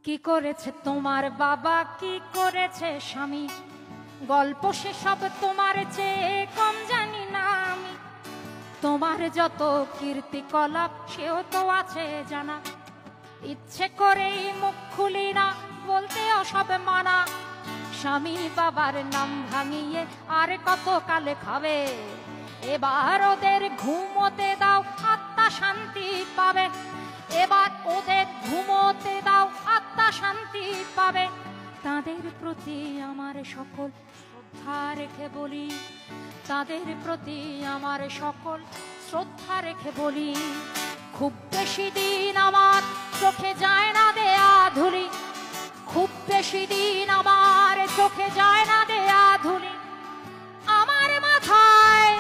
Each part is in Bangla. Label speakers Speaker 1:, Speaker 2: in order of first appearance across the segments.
Speaker 1: কি করেছে তোমার বাবা, কি করেছে স্বামী, গল্প সে সব তোমার চেয়ে কম জানি না আমি। তোমার যত কীর্তিকলাপ সেও তো আছে জানা, ইচ্ছে করেই মুখ খুলি না, বলতেও সব মানা। স্বামী বাবার নাম ভাঙিয়ে আর কত কালে খাবে, এবার ওদের ঘুমোতে দাও, আত্মা শান্তি পাবে। এবার ওদের ঘুমোতে দাও, আত্মা শান্তি পাবে। তাদের প্রতি আমার সকল শ্রদ্ধা রেখে বলি, তাদের প্রতি আমার সকল শ্রদ্ধা রেখে বলি, খুব বেশি দিন আমার চোখে যায় না দেয়া ধুলি, খুব বেশি দিন আমার চোখে যায় না দেয়া ধুলি। আমার মাথায়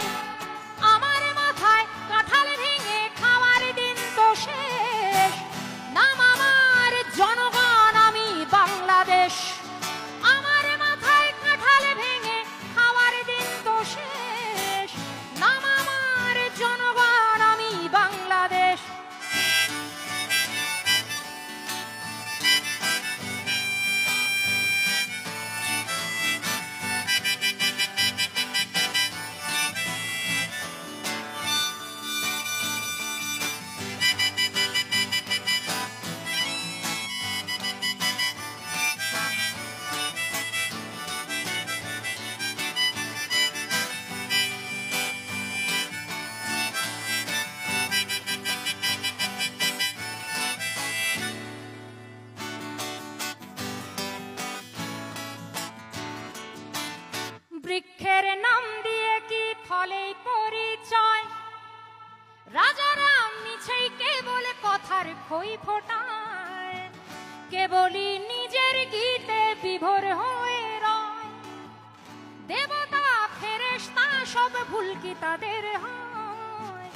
Speaker 1: কাঁঠাল ভেঙে খাওয়ার দিন তো শেষ, নাম আমার জনগণ, আমি বাংলাদেশ। আমার মাথায় কাঁঠাল ভেঙে খাওয়ার দিন তো শেষ, নাম আমার জনগণ, আমি বাংলাদেশ। বৃক্ষের নাম দিয়ে কি ফলেই পরিচয়, রাজারা মিছেই কেবল কথার খই ফোটায়, কেবলই নিজের গীতে বিভোর হয়ে রয়। দেবতা ফেরেশতা সব ভুল কি তাদের হয়,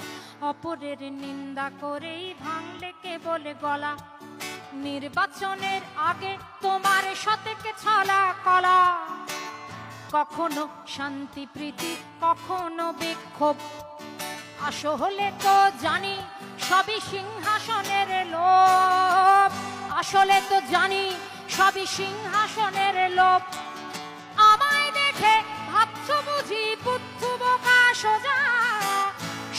Speaker 1: অপরের নিন্দা করেই ভাঙলে কেবল গলা। নির্বাচনের আগে তোমার সতেকে ছলা কলা, কখনো শান্তি প্রীতি কখনো বিক্ষোভ, আসলে তো জানি সবই সিংহাসনের লোভ, আসলে তো জানি সবই সিংহাসনের লোভ। আমায় দেখে ভাবছো বুঝি বুদ্ধু বোকা সোজা,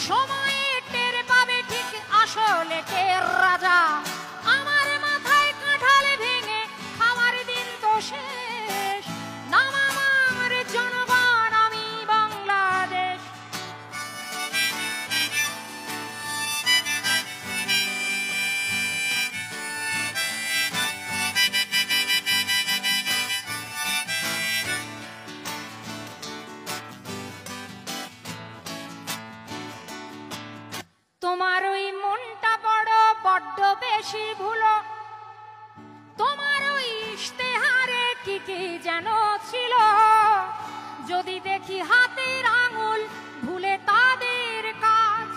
Speaker 1: সময়ে টের পাবে ঠিক আসলে কে রাজা। আমার মাথায় কাঁঠাল ভেঙে খাওয়ার দিন তো শেষ, নাম আমার জনগণ, আমি বাংলাদেশ। তোমার ওই মনটা বড্ড বেশি ভুলো, তোমার ওই ইশতেহারে কি কি যেন ছিল, যদি দেখি হাতের আঙুল ভুলে তাদের কাজ,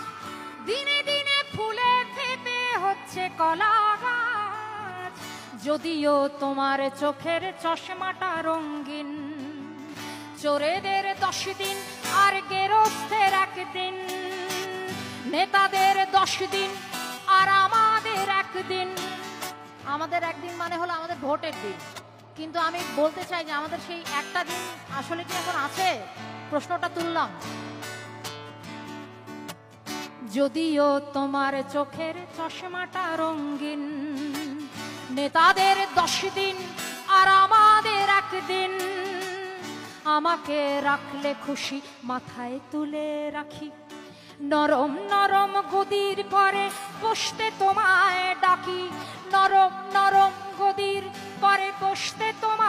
Speaker 1: দিনে দিনে ফুলে ফেপে হচ্ছে কলা গাছ। যদিও তোমার চোখের চশমাটা রঙিন, চোরেদের 10 দিন আর গেরস্থের 1 দিন, নেতাদের 10 দিন আর আমাদের 1 দিন। আমাদের 1 দিন মানে হলো আমাদের ভোটের দিন, কিন্তু আমি বলতে চাই যে আমাদের সেই একটা দিন আসলে কি এখন আছে, প্রশ্নটা তুললাম। যদিও তোমার চোখের চশমাটা রঙিন, নেতাদের 10 দিন আর আমাদের 1 দিন, আমাকে রাখলে খুশি মাথায় তুলে রাখি, নরম নরম গদির পরে বসতে তোমায় ডাকি, নরম নরম গদির পরে বসতে তোমায়